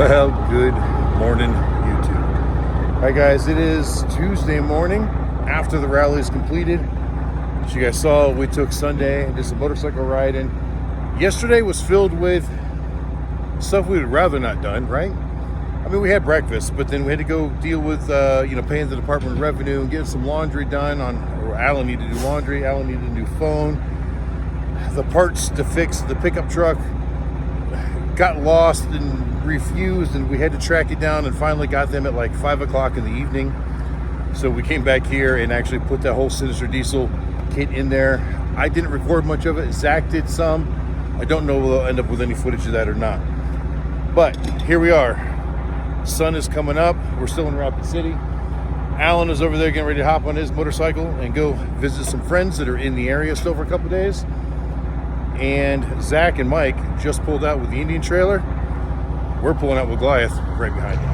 Well, good morning, YouTube. Hi guys, it is Tuesday morning after the rally is completed. As you guys saw, we took Sunday and did some motorcycle riding. Yesterday was filled with stuff we would rather not done, right? I mean, we had breakfast, but then we had to go deal with, paying the Department of Revenue and getting some laundry done or Alan needed to do laundry, Alan needed a new phone. The parts to fix the pickup truck got lost and refused, and we had to track it down and finally got them at like 5 o'clock in the evening. So we came back here and actually put that whole Sinister Diesel kit in there. I didn't record much of it. Zach did some. I don't know if we'll end up with any footage of that or not. But here we are. Sun is coming up. We're still in Rapid City. Alan is over there getting ready to hop on his motorcycle and go visit some friends that are in the area still for a couple days. And Zach and Mike just pulled out with the Indian trailer. We're pulling out with Goliath right behind them.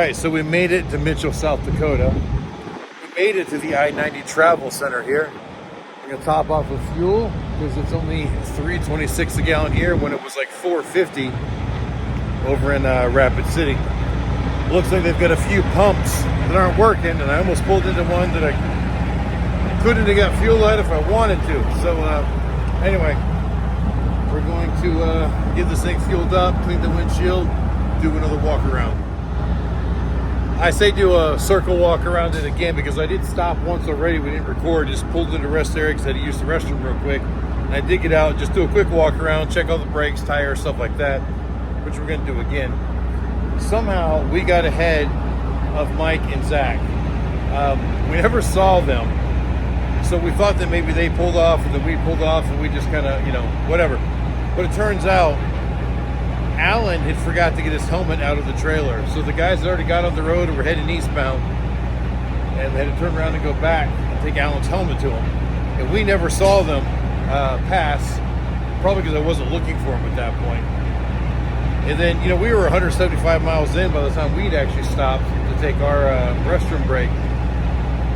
right, so we made it to Mitchell, South Dakota. We made it to the I-90 Travel Center here. We're gonna top off with fuel because it's only $3.26 a gallon here when it was like $4.50 over in Rapid City. Looks like they've got a few pumps that aren't working, and I almost pulled into one that I couldn't have got fuel at if I wanted to. So anyway, we're going to get this thing fueled up, clean the windshield, do another walk around. I say do a circle walk around it again because I did stop once already. We didn't record, just pulled into the rest area because I had to use the restroom real quick. And I did get out, just do a quick walk around, check all the brakes, tires, stuff like that, which we're going to do again. Somehow we got ahead of Mike and Zach. We never saw them, so we thought that maybe they pulled off and then we pulled off and we just kind of, you know, whatever. But it turns out Alan had forgot to get his helmet out of the trailer. So the guys had already got on the road and were heading eastbound, and they had to turn around and go back and take Alan's helmet to him. And we never saw them pass, probably because I wasn't looking for them at that point. And then, you know, we were 175 miles in by the time we'd actually stopped to take our restroom break.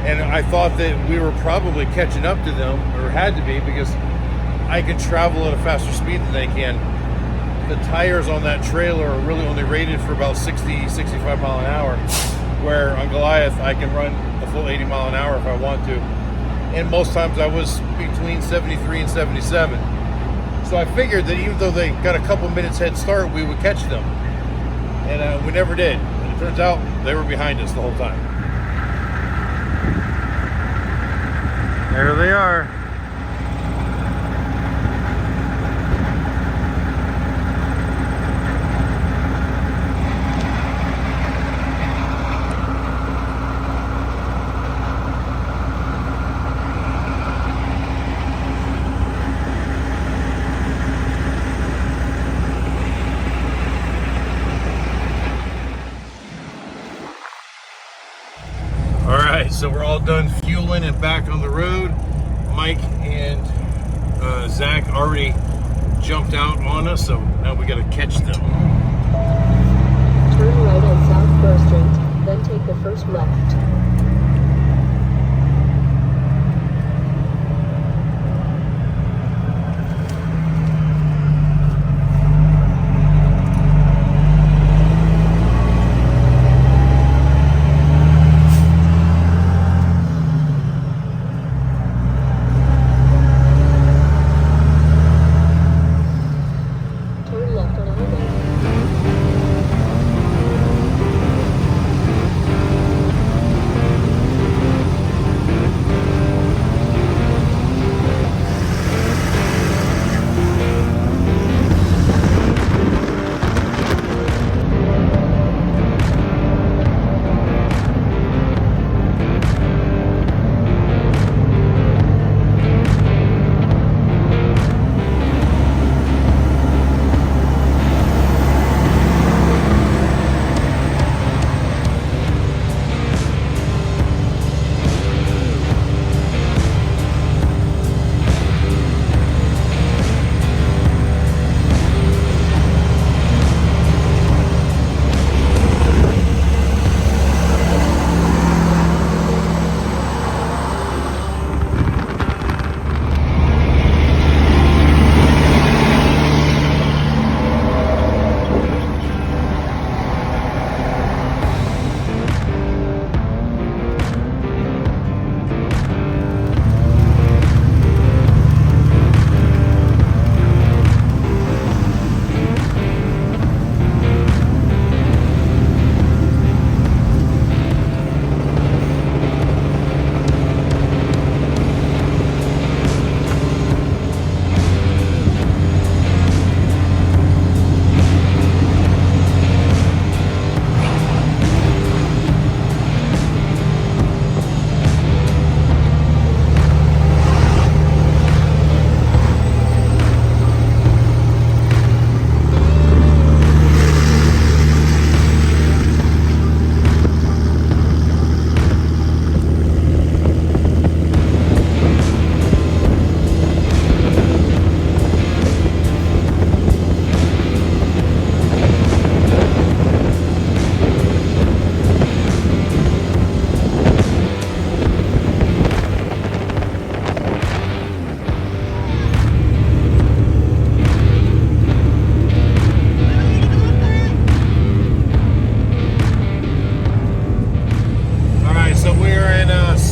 And I thought that we were probably catching up to them, or had to be, because I can travel at a faster speed than they can. The tires on that trailer are really only rated for about 60, 65 mile an hour, where on Goliath I can run a full 80 mile an hour if I want to. And most times I was between 73 and 77. So I figured that even though they got a couple minutes head start, we would catch them. And we never did. And it turns out they were behind us the whole time. There they are. So we're all done fueling and back on the road. Mike and Zach already jumped out on us, so now we got to catch them. Turn right on South Burr Street, then take the first left.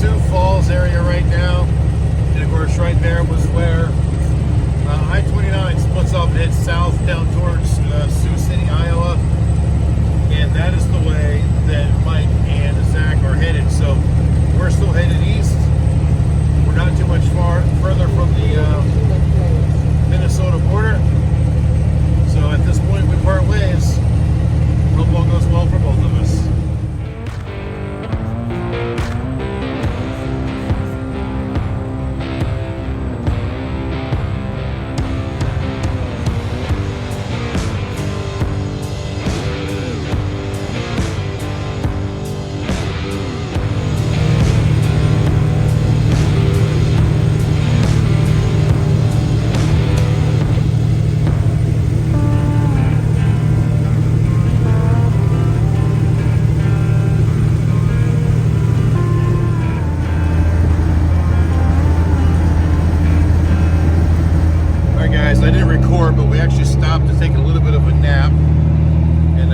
Sioux Falls area right now. And of course, right there was where I-29 splits off and heads south down towards Sioux City, Iowa. And that is the way that Mike and Zach are headed. So we're still headed east. We're not too much further from the Minnesota border. So at this point, we part ways. Hope all goes well for both of us. I didn't record, but we actually stopped to take a little bit of a nap, and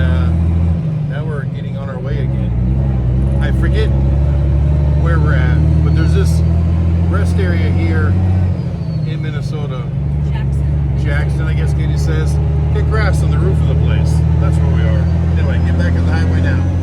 now we're getting on our way again. I forget where we're at, but there's this rest area here in Minnesota. Jackson, I guess Katie says. Get grass on the roof of the place. That's where we are. Anyway, get back on the highway now.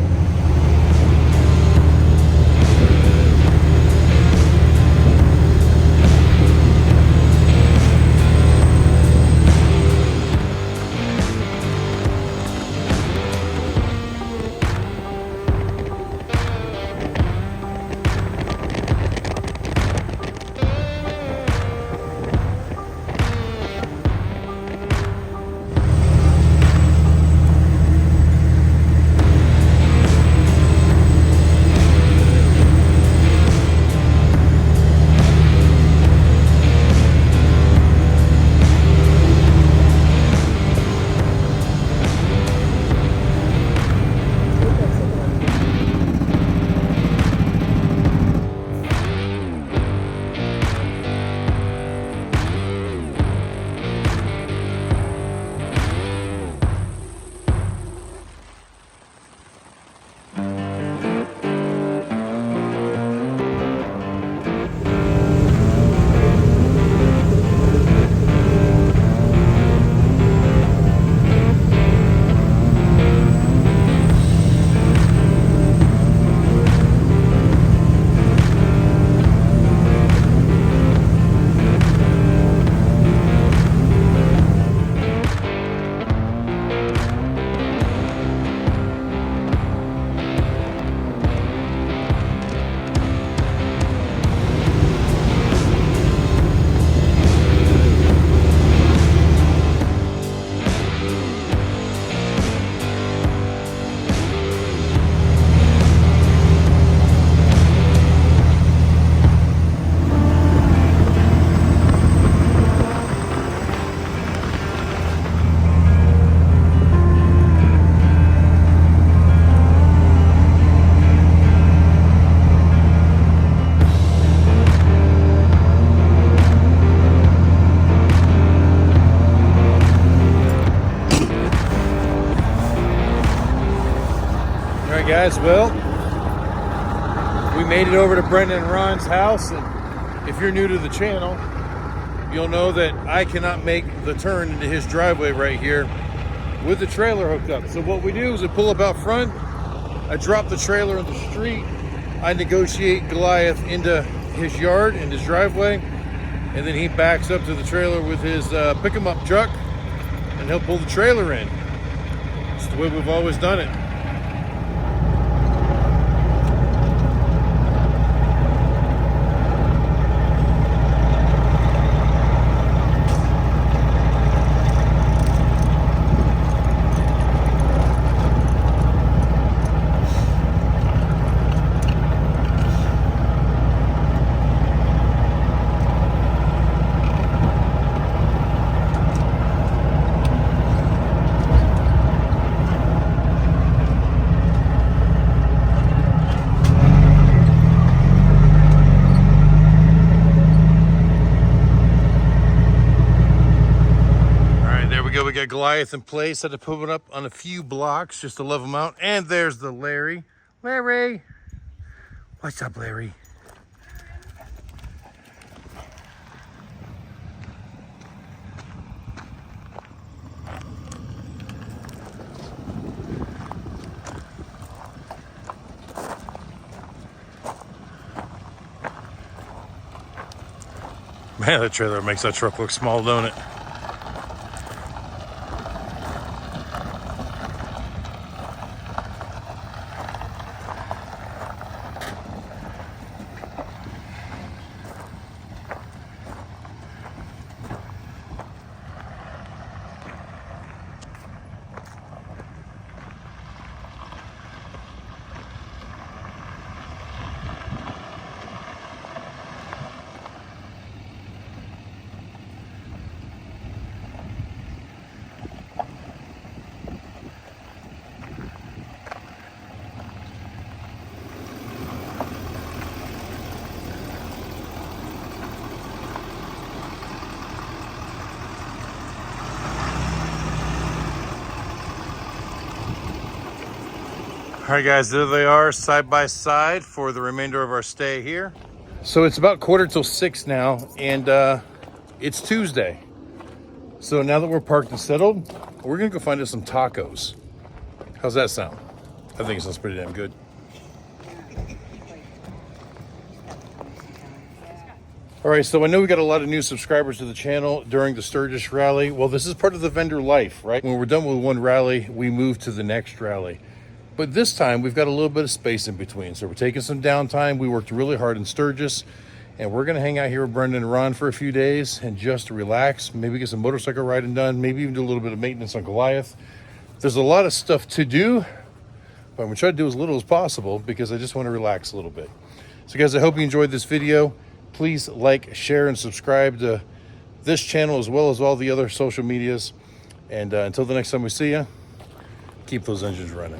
Guys, well, we made it over to Brenda and Ron's house, and if you're new to the channel, you'll know that I cannot make the turn into his driveway right here with the trailer hooked up. So what we do is we pull up out front, I drop the trailer in the street, I negotiate Goliath into his yard and his driveway, and then he backs up to the trailer with his pick-em-up truck, and he'll pull the trailer in. It's the way we've always done it. We got Goliath in place. Had to put it up on a few blocks just to level them out. And there's the Larry. Larry! What's up, Larry? Man, that trailer makes that truck look small, don't it? All right, guys, there they are, side by side for the remainder of our stay here. So it's about 5:45 now, and it's Tuesday. So now that we're parked and settled, we're gonna go find us some tacos. How's that sound? I think it sounds pretty damn good. All right, so I know we got a lot of new subscribers to the channel during the Sturgis rally. Well, this is part of the vendor life, right? When we're done with one rally, we move to the next rally. But this time we've got a little bit of space in between. So we're taking some downtime. We worked really hard in Sturgis, and we're gonna hang out here with Brenda and Ron for a few days and just relax, maybe get some motorcycle riding done, maybe even do a little bit of maintenance on Goliath. There's a lot of stuff to do, but I'm gonna try to do as little as possible because I just wanna relax a little bit. So guys, I hope you enjoyed this video. Please like, share, and subscribe to this channel as well as all the other social medias. And until the next time we see you, keep those engines running.